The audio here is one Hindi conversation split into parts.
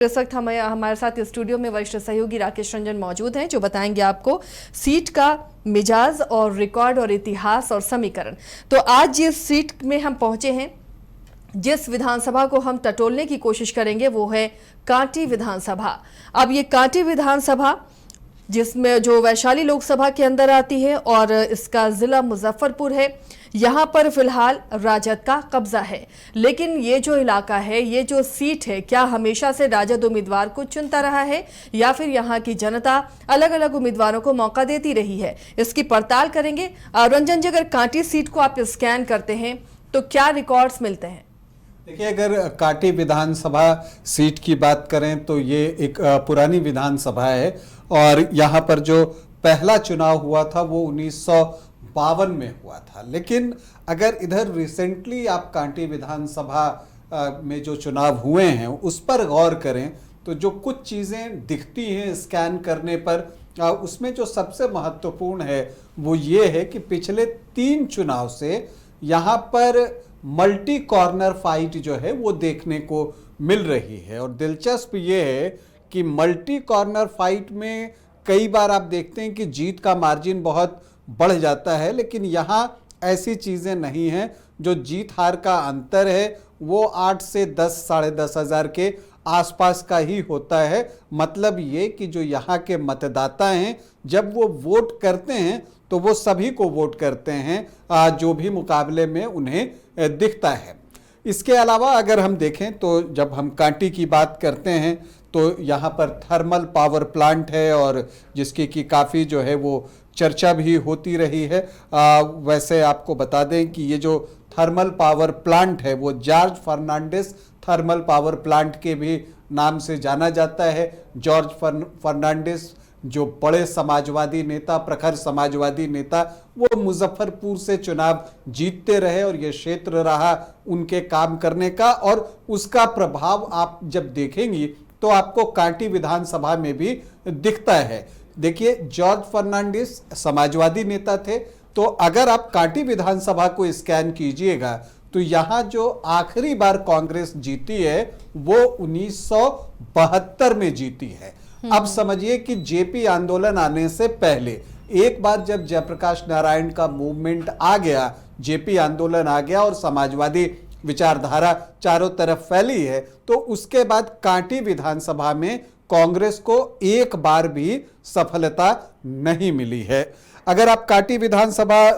इस वक्त हमारे साथ स्टूडियो में वरिष्ठ सहयोगी राकेश रंजन मौजूद हैं, जो बताएंगे आपको सीट का मिजाज और रिकॉर्ड और इतिहास और समीकरण। तो आज जिस सीट में हम पहुंचे हैं, जिस विधानसभा को हम टटोलने की कोशिश करेंगे, वो है कांटी विधानसभा। अब ये कांटी विधानसभा जिसमें जो वैशाली लोकसभा के अंदर आती है और इसका जिला मुजफ्फरपुर है, यहाँ पर फिलहाल राजद का कब्जा है। लेकिन ये जो इलाका है, ये जो सीट है, क्या हमेशा से राजद उम्मीदवार को चुनता रहा है या फिर यहाँ की जनता अलग अलग उम्मीदवारों को मौका देती रही है, इसकी पड़ताल करेंगे। रंजन जी, अगर कांटी सीट को आप स्कैन करते हैं तो क्या रिकॉर्ड्स मिलते हैं? देखिए, अगर कांटी विधानसभा सीट की बात करें तो ये एक पुरानी विधानसभा है और यहाँ पर जो पहला चुनाव हुआ था वो 1952 में हुआ था। लेकिन अगर इधर रिसेंटली आप कांटी विधानसभा में जो चुनाव हुए हैं उस पर गौर करें तो जो कुछ चीज़ें दिखती हैं स्कैन करने पर, उसमें जो सबसे महत्वपूर्ण है वो ये है कि पिछले 3 चुनाव से यहाँ पर मल्टी कॉर्नर फाइट जो है वो देखने को मिल रही है। और दिलचस्प ये है कि मल्टी कॉर्नर फाइट में कई बार आप देखते हैं कि जीत का मार्जिन बहुत बढ़ जाता है, लेकिन यहाँ ऐसी चीज़ें नहीं हैं। जो जीत हार का अंतर है वो 8 से 10, साढ़े 10 हज़ार के आसपास का ही होता है। मतलब ये कि जो यहाँ के मतदाता हैं, जब वो वोट करते हैं तो वो सभी को वोट करते हैं जो भी मुकाबले में उन्हें दिखता है। इसके अलावा अगर हम देखें तो जब हम कांटी की बात करते हैं तो यहाँ पर थर्मल पावर प्लांट है और जिसकी कि काफ़ी जो है वो चर्चा भी होती रही है। वैसे आपको बता दें कि ये जो थर्मल पावर प्लांट है वो George Fernandes thermal power plant के भी नाम से जाना जाता है। जॉर्ज फर्नांडिस जो बड़े समाजवादी नेता, प्रखर समाजवादी नेता, वो मुजफ्फरपुर से चुनाव जीतते रहे और ये क्षेत्र रहा उनके काम करने का, और उसका प्रभाव आप जब देखेंगी तो आपको कांटी विधानसभा में भी दिखता है। देखिए, जॉर्ज फर्नांडिस समाजवादी नेता थे, तो अगर आप कांटी विधानसभा को स्कैन कीजिएगा तो यहाँ जो आखिरी बार कांग्रेस जीती है वो 1972 में जीती है। अब समझिए कि जेपी आंदोलन आने से पहले एक बार जब जयप्रकाश नारायण का मूवमेंट आ गया, जेपी आंदोलन आ गया और समाजवादी विचारधारा चारों तरफ फैली है, तो उसके बाद कांटी विधानसभा में कांग्रेस को एक बार भी सफलता नहीं मिली है। अगर आप कांटी विधानसभा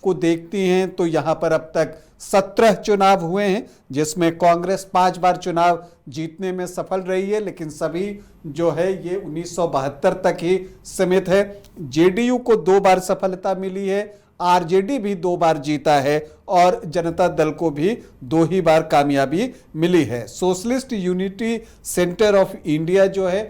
को देखती हैं तो यहाँ पर अब तक 17 चुनाव हुए हैं, जिसमें कांग्रेस 5 बार चुनाव जीतने में सफल रही है, लेकिन सभी जो है ये 1972 तक ही सीमित है। जेडीयू को 2 बार सफलता मिली है, आरजेडी भी 2 बार जीता है और जनता दल को भी 2 ही बार कामयाबी मिली है। Socialist unity centre of India जो है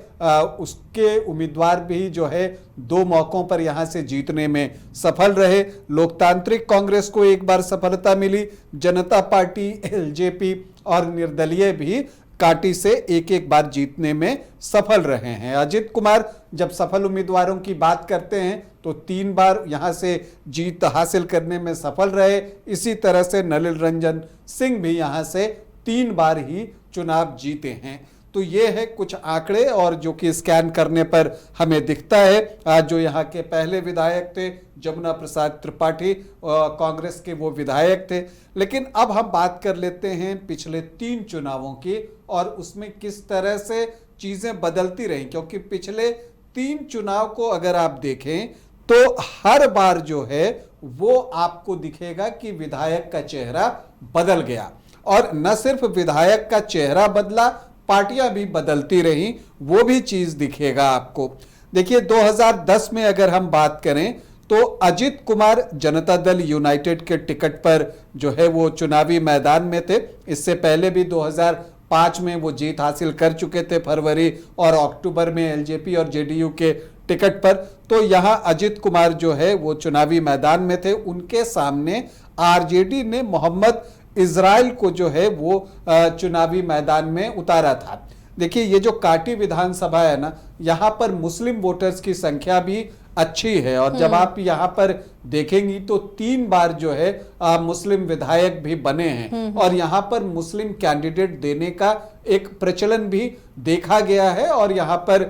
उसके उम्मीदवार भी जो है 2 मौकों पर यहां से जीतने में सफल रहे। लोकतांत्रिक कांग्रेस को 1 बार सफलता मिली। जनता पार्टी, एलजेपी और निर्दलीय भी कांटी से 1-1 बार जीतने में सफल रहे हैं। अजित कुमार जब सफल उम्मीदवारों की बात करते हैं तो 3 बार यहां से जीत हासिल करने में सफल रहे। इसी तरह से नलिन रंजन सिंह भी यहां से 3 बार ही चुनाव जीते हैं। तो ये है कुछ आंकड़े और जो कि स्कैन करने पर हमें दिखता है। आज जो यहाँ के पहले विधायक थे जमुना प्रसाद त्रिपाठी, कांग्रेस के वो विधायक थे। लेकिन अब हम बात कर लेते हैं पिछले 3 चुनावों की और उसमें किस तरह से चीजें बदलती रही, क्योंकि पिछले 3 चुनाव को अगर आप देखें तो हर बार जो है वो आपको दिखेगा कि विधायक का चेहरा बदल गया, और न सिर्फ विधायक का चेहरा बदला, पार्टियां भी बदलती रही, वो भी चीज दिखेगा आपको। देखिए, 2010 में अगर हम बात करें तो अजित कुमार जनता दल यूनाइटेड के टिकट पर जो है वो चुनावी मैदान में थे। इससे पहले भी 2005 में वो जीत हासिल कर चुके थे, फरवरी और अक्टूबर में एलजेपी और जेडीयू के टिकट पर। तो यहां अजित कुमार जो है वो चुनावी मैदान में थे। उनके सामने आरजेडी ने मोहम्मद इजराइल को जो है वो चुनावी मैदान में उतारा था। देखिए, ये जो कांटी विधानसभा है ना, यहाँ पर मुस्लिम वोटर्स की संख्या भी अच्छी है। और जब आप यहाँ पर देखेंगी तो 3 बार जो है मुस्लिम विधायक भी बने हैं और यहाँ पर मुस्लिम कैंडिडेट देने का एक प्रचलन भी देखा गया है और यहाँ पर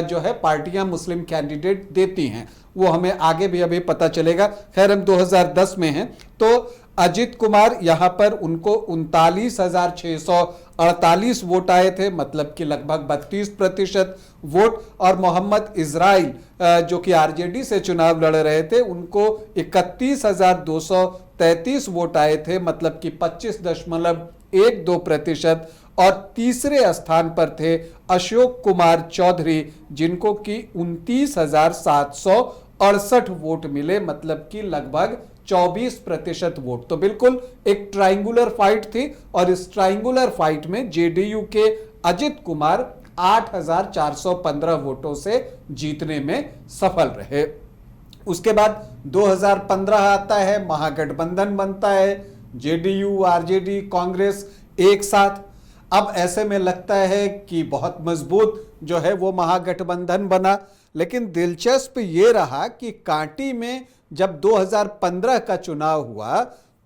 जो है पार्टियां मुस्लिम कैंडिडेट देती हैं, वो हमें आगे भी अभी पता चलेगा। खैर हम 2010 में हैं। तो अजित कुमार यहाँ पर उनको 39,648 वोट आए थे, मतलब कि लगभग 32% वोट। और मोहम्मद इजराइल जो कि आरजेडी से चुनाव लड़ रहे थे, उनको 31,233 वोट आए थे, मतलब कि 25.12%। और तीसरे स्थान पर थे अशोक कुमार चौधरी, जिनको कि 29,768 वोट मिले, मतलब कि लगभग 24% वोट। तो बिल्कुल एक ट्रायंगुलर फाइट थी और इस ट्रायंगुलर फाइट में जेडीयू के अजित कुमार 8,415 वोटों से जीतने में सफल रहे। उसके बाद 2015 आता है, महागठबंधन बनता है, जेडीयू आरजेडी कांग्रेस एक साथ। अब ऐसे में लगता है कि बहुत मजबूत जो है वो महागठबंधन बना, लेकिन दिलचस्प ये रहा कि कांटी में जब 2015 का चुनाव हुआ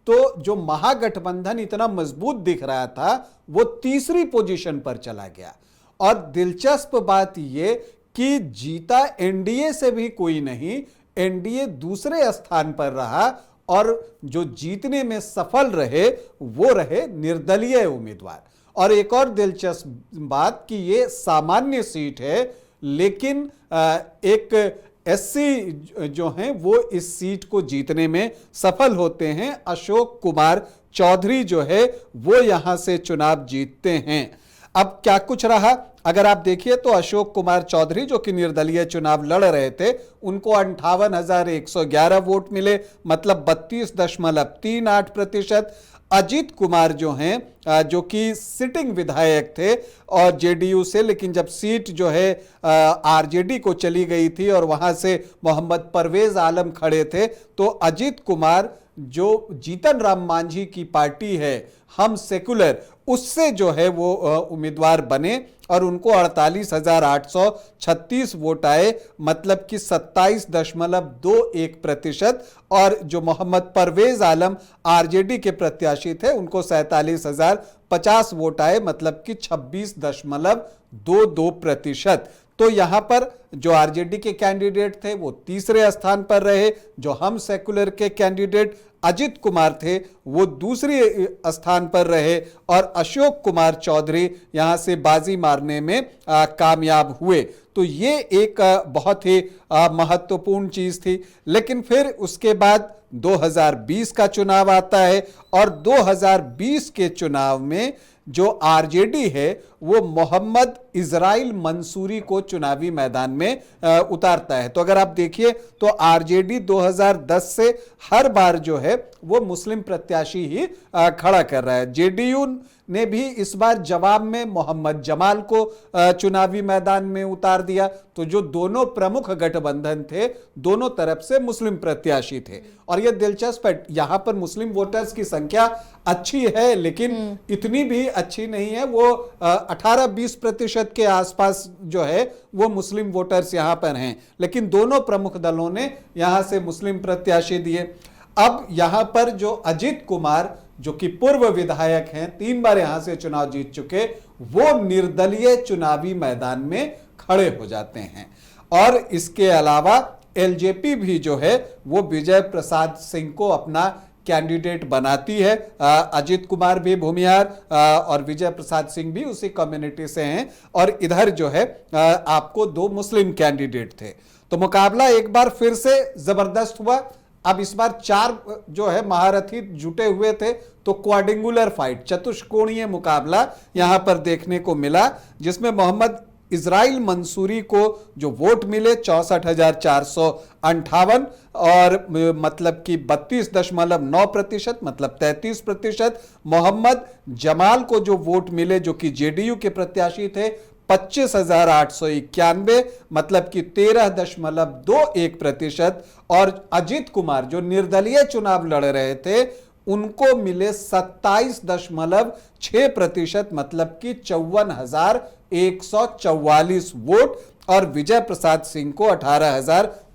तो जो महागठबंधन इतना मजबूत दिख रहा था वो तीसरी पोजीशन पर चला गया। और दिलचस्प बात ये कि जीता एनडीए से भी कोई नहीं, एनडीए दूसरे स्थान पर रहा और जो जीतने में सफल रहे वो रहे निर्दलीय उम्मीदवार। और एक और दिलचस्प बात कि ये सामान्य सीट है, लेकिन एक एससी जो हैं वो इस सीट को जीतने में सफल होते हैं। अशोक कुमार चौधरी जो है वो यहां से चुनाव जीतते हैं। अब क्या कुछ रहा अगर आप देखिए तो अशोक कुमार चौधरी जो कि निर्दलीय चुनाव लड़ रहे थे, उनको 58,111 वोट मिले, मतलब 32.38%। अजित कुमार जो हैं जो कि सिटिंग विधायक थे और जेडीयू से, लेकिन जब सीट जो है आरजेडी को चली गई थी और वहां से मोहम्मद परवेज आलम खड़े थे, तो अजित कुमार जो जीतन राम मांझी की पार्टी है हम सेकुलर, उससे जो है वो उम्मीदवार बने और उनको 48,836 वोट आए, मतलब कि 27.21%। और जो मोहम्मद परवेज आलम आरजेडी के प्रत्याशी थे, उनको 47,050 वोट आए, मतलब कि 26.22%। तो यहां पर जो आरजेडी के कैंडिडेट थे वो तीसरे स्थान पर रहे, जो हम सेकुलर के कैंडिडेट अजित कुमार थे वो दूसरे स्थान पर रहे और अशोक कुमार चौधरी यहां से बाजी मारने में कामयाब हुए। तो ये एक बहुत ही महत्वपूर्ण चीज थी। लेकिन फिर उसके बाद 2020 का चुनाव आता है और 2020 के चुनाव में जो आरजेडी है वो मोहम्मद इजराइल मंसूरी को चुनावी मैदान में उतारता है। तो अगर आप देखिए तो आरजेडी 2010 से हर बार जो है वो मुस्लिम प्रत्याशी ही खड़ा कर रहा है। जेडीयू ने भी इस बार जवाब में मोहम्मद जमाल को चुनावी मैदान में उतार दिया। तो जो दोनों प्रमुख गठबंधन थे, दोनों तरफ से मुस्लिम प्रत्याशी थे। और यह दिलचस्प है, यहां पर मुस्लिम वोटर्स की संख्या अच्छी है, लेकिन इतनी भी अच्छी नहीं है। वो 18-20% के आसपास जो है वो मुस्लिम वोटर्स यहां पर हैं, लेकिन दोनों प्रमुख दलों ने यहां से मुस्लिम प्रत्याशी दिए। अब यहां पर जो अजित कुमार जो कि पूर्व विधायक हैं, 3 बार यहां से चुनाव जीत चुके, वो निर्दलीय चुनावी मैदान में खड़े हो जाते हैं। और इसके अलावा एलजेपी भी जो है वो विजय प्रसाद सिंह को अपना कैंडिडेट बनाती है। अजित कुमार भी भूमिहार और विजय प्रसाद सिंह भी उसी कम्युनिटी से हैं। और इधर जो है आपको 2 मुस्लिम कैंडिडेट थे। तो मुकाबला एक बार फिर से जबरदस्त हुआ। अब इस बार 4 जो है महारथी जुटे हुए थे, तो क्वाड्रिंगुलर फाइट, चतुष्कोणीय मुकाबला यहां पर देखने को मिला, जिसमें मोहम्मद इजराइल मंसूरी को जो वोट मिले 64,458 और मतलब कि 32.9%, मतलब 33%। मोहम्मद जमाल को जो वोट मिले जो कि जेडीयू के प्रत्याशी थे 25,891, मतलब कि 13.21%। और अजित कुमार जो निर्दलीय चुनाव लड़ रहे थे उनको मिले 27.6%, मतलब कि 54,144 वोट। और विजय प्रसाद सिंह को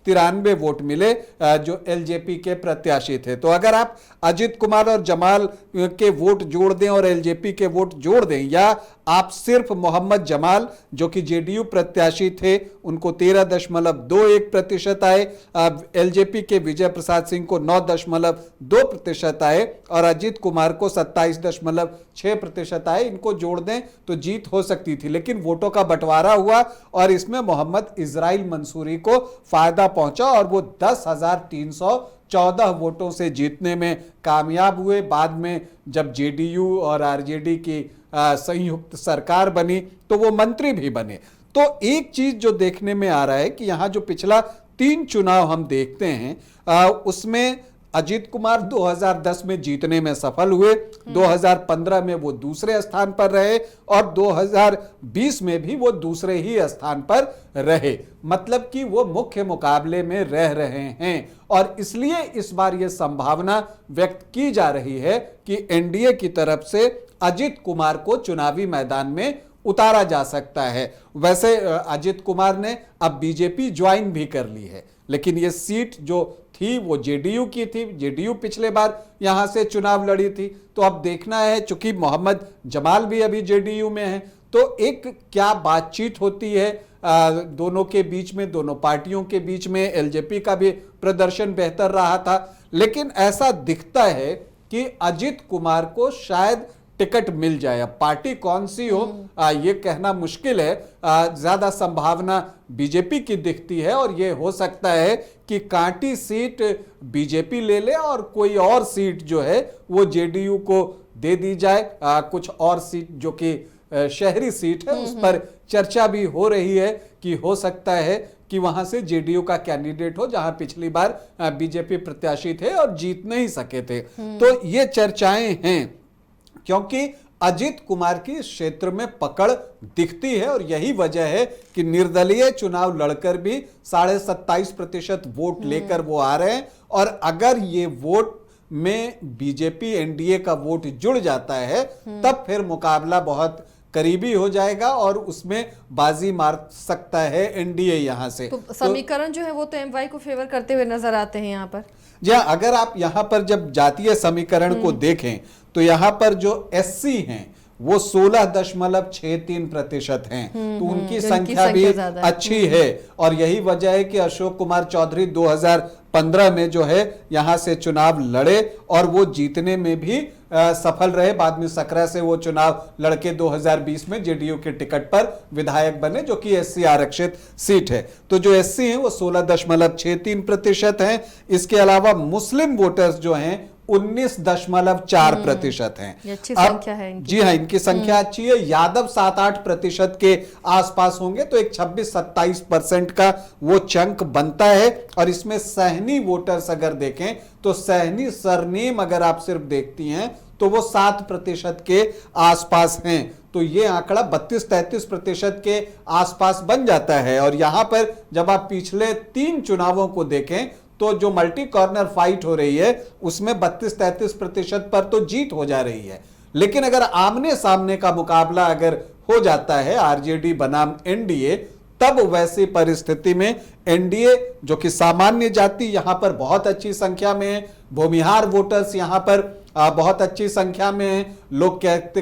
93 वोट मिले जो एलजेपी के प्रत्याशी थे। तो अगर आप अजित कुमार और जमाल के वोट जोड़ दें और एलजेपी के वोट जोड़ दें, या आप सिर्फ मोहम्मद जमाल जो कि जेडीयू प्रत्याशी थे उनको 13.21% आए, एलजेपी के विजय प्रसाद सिंह को 9.2% आए और अजित कुमार को 27.6% आए, इनको जोड़ दें तो जीत हो सकती थी। लेकिन वोटों का बंटवारा हुआ और इसमें मोहम्मद इजराइल मंसूरी को फायदा पहुंचा और वो 10,314 वोटों से जीतने में कामयाब हुए। बाद में जब जेडीयू और आरजेडी की संयुक्त सरकार बनी तो वो मंत्री भी बने। तो एक चीज जो देखने में आ रहा है कि यहां जो पिछला 3 चुनाव हम देखते हैं उसमें अजित कुमार 2010 में जीतने में सफल हुए, 2015 में वो दूसरे स्थान पर रहे और 2020 में भी वो दूसरे ही स्थान पर रहे। मतलब कि वो मुख्य मुकाबले में रह रहे हैं और इसलिए इस बार ये संभावना व्यक्त की जा रही है कि एनडीए की तरफ से अजित कुमार को चुनावी मैदान में उतारा जा सकता है। वैसे अजित कुमार ने अब बीजेपी ज्वाइन भी कर ली है, लेकिन ये सीट जो थी वो जेडीयू की थी। जेडीयू पिछले बार यहां से चुनाव लड़ी थी। तो अब देखना है, चूंकि मोहम्मद जमाल भी अभी जेडीयू में है, तो एक क्या बातचीत होती है दोनों के बीच में, दोनों पार्टियों के बीच में। एलजेपी का भी प्रदर्शन बेहतर रहा था, लेकिन ऐसा दिखता है कि अजित कुमार को शायद टिकट मिल जाए। अब पार्टी कौन सी हो ये कहना मुश्किल है, ज्यादा संभावना बीजेपी की दिखती है और ये हो सकता है कि कांटी सीट बीजेपी ले ले और कोई और सीट जो है वो जेडीयू को दे दी जाए। कुछ और सीट जो कि शहरी सीट है उस पर चर्चा भी हो रही है कि हो सकता है कि वहां से जेडीयू का कैंडिडेट हो, जहां पिछली बार बीजेपी प्रत्याशी थे और जीत नहीं सके थे। तो ये चर्चाएं हैं क्योंकि अजित कुमार की क्षेत्र में पकड़ दिखती है और यही वजह है कि निर्दलीय चुनाव लड़कर भी 27.5% वोट लेकर वो आ रहे हैं। और अगर ये वोट में बीजेपी एनडीए का वोट जुड़ जाता है तब फिर मुकाबला बहुत करीबी हो जाएगा और उसमें बाजी मार सकता है एनडीए यहां से। तो समीकरण जो है वो तो एमवाई को फेवर करते हुए नजर आते हैं यहाँ पर। जी, अगर आप यहां पर जब जातीय समीकरण को देखें तो यहां पर जो एससी हैं वो 16.63% हैं, तो उनकी संख्या भी अच्छी है। और यही वजह है कि अशोक कुमार चौधरी 2015 में जो है यहां से चुनाव लड़े और वो जीतने में भी सफल रहे। बाद में सकरा से वो चुनाव लड़के 2020 में जेडीयू के टिकट पर विधायक बने, जो कि एससी आरक्षित सीट है। तो जो एससी हैं वो 16.63% हैं। इसके अलावा मुस्लिम वोटर्स जो हैं 19.4% हैं। अच्छी संख्या है इनकी। जी हाँ, इनकी संख्या अच्छी है। यादव 7-8% के आसपास होंगे, तो एक 26-27% का वो चंक बनता है। और इसमें सहनी वोटर्स अगर देखें तो सहनी सरनेम अगर आप सिर्फ देखती हैं तो वो 7% के आसपास हैं। तो ये आंकड़ा 32-33% के आसपास बन जाता है। और यहां पर जब आप पिछले 3 चुनावों को देखें तो जो मल्टी कॉर्नर फाइट हो रही है उसमें 32-33% पर तो जीत हो जा रही है। लेकिन अगर आमने सामने का मुकाबला अगर हो जाता है आरजेडी बनाम एनडीए, तब वैसी परिस्थिति में एनडीए जो कि सामान्य जाति यहां पर बहुत अच्छी संख्या में है, भूमिहार वोटर्स यहां पर बहुत अच्छी संख्या में है।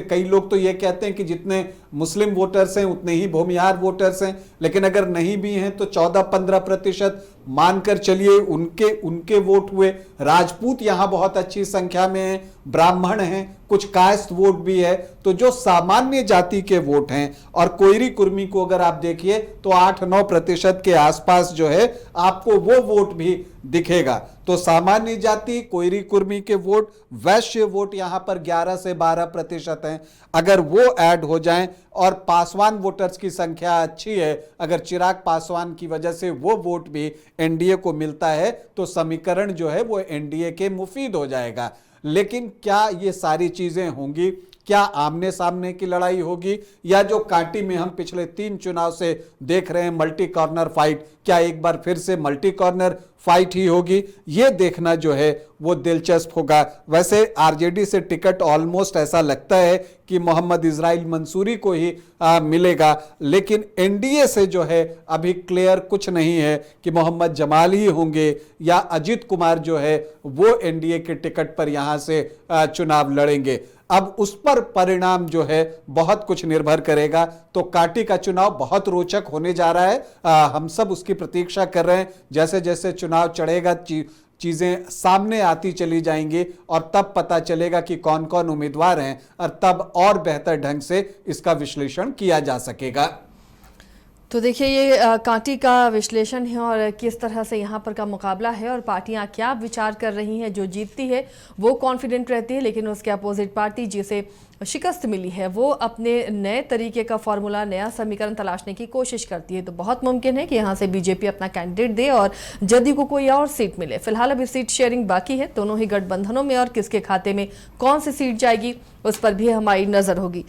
कई लोग तो ये कहते हैं कि जितने मुस्लिम वोटर्स हैं उतने ही भूमिहार वोटर्स हैं, लेकिन अगर नहीं भी हैं तो 14-15% मानकर चलिए उनके वोट हुए। राजपूत यहां बहुत अच्छी संख्या में है, ब्राह्मण हैं, कुछ कायस्थ वोट भी है। तो जो सामान्य जाति के वोट हैं और कोयरी कुर्मी को अगर आप देखिए तो 8-9% के आसपास जो है आपको वो वोट भी दिखेगा। तो सामान्य जाति, कोयरी कुर्मी के वोट, वैश्य वोट यहां पर 11 से 12% हैं। अगर वो ऐड हो जाएं और पासवान वोटर्स की संख्या अच्छी है, अगर चिराग पासवान की वजह से वो वोट भी एनडीए को मिलता है तो समीकरण जो है वो एनडीए के मुफीद हो जाएगा। लेकिन क्या ये सारी चीजें होंगी? क्या आमने सामने की लड़ाई होगी या जो कांटी में हम पिछले 3 चुनाव से देख रहे हैं मल्टी कॉर्नर फाइट, क्या एक बार फिर से मल्टी कॉर्नर फाइट ही होगी, ये देखना जो है वो दिलचस्प होगा। वैसे आरजेडी से टिकट ऑलमोस्ट ऐसा लगता है कि मोहम्मद इस्राइल मंसूरी को ही मिलेगा, लेकिन एनडीए से जो है अभी क्लियर कुछ नहीं है कि मोहम्मद जमाल ही होंगे या अजित कुमार जो है वो एनडीए के टिकट पर यहां से चुनाव लड़ेंगे। अब उस पर परिणाम जो है बहुत कुछ निर्भर करेगा। तो कांटी का चुनाव बहुत रोचक होने जा रहा है, हम सब उसकी प्रतीक्षा कर रहे हैं। जैसे जैसे चुनाव चढ़ेगा चीजें सामने आती चली जाएंगी और तब पता चलेगा कि कौन कौन उम्मीदवार हैं और तब और बेहतर ढंग से इसका विश्लेषण किया जा सकेगा। तो देखिए ये कांटी का विश्लेषण है और किस तरह से यहाँ पर का मुकाबला है और पार्टियां क्या विचार कर रही हैं। जो जीतती है वो कॉन्फिडेंट रहती है, लेकिन उसके अपोजिट पार्टी जिसे शिकस्त मिली है वो अपने नए तरीके का फॉर्मूला, नया समीकरण तलाशने की कोशिश करती है। तो बहुत मुमकिन है कि यहाँ से बीजेपी अपना कैंडिडेट दे और जदयू को कोई और सीट मिले। फिलहाल अभी सीट शेयरिंग बाकी है दोनों ही गठबंधनों में और किसके खाते में कौन सी सीट जाएगी उस पर भी हमारी नजर होगी।